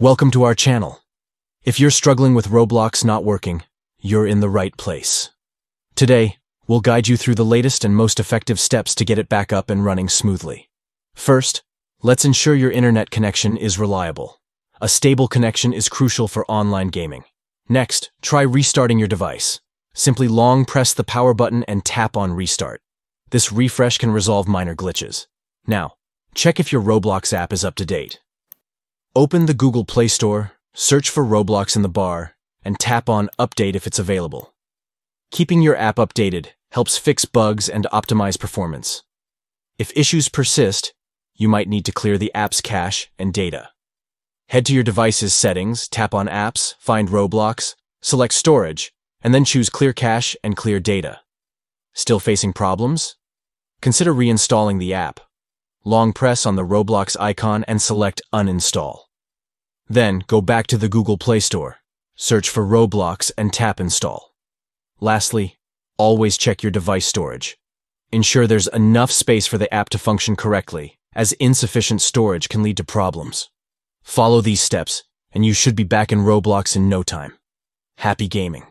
Welcome to our channel. If you're struggling with Roblox not working, you're in the right place. Today, we'll guide you through the latest and most effective steps to get it back up and running smoothly. First, let's ensure your internet connection is reliable. A stable connection is crucial for online gaming. Next, try restarting your device. Simply long press the power button and tap on Restart. This refresh can resolve minor glitches. Now, check if your Roblox app is up to date. Open the Google Play Store, search for Roblox in the bar, and tap on Update if it's available. Keeping your app updated helps fix bugs and optimize performance. If issues persist, you might need to clear the app's cache and data. Head to your device's settings, tap on Apps, find Roblox, select Storage, and then choose Clear Cache and Clear Data. Still facing problems? Consider reinstalling the app. Long press on the Roblox icon and select Uninstall. Then go back to the Google Play Store, search for Roblox and tap Install. Lastly, always check your device storage. Ensure there's enough space for the app to function correctly, as insufficient storage can lead to problems. Follow these steps, and you should be back in Roblox in no time. Happy gaming!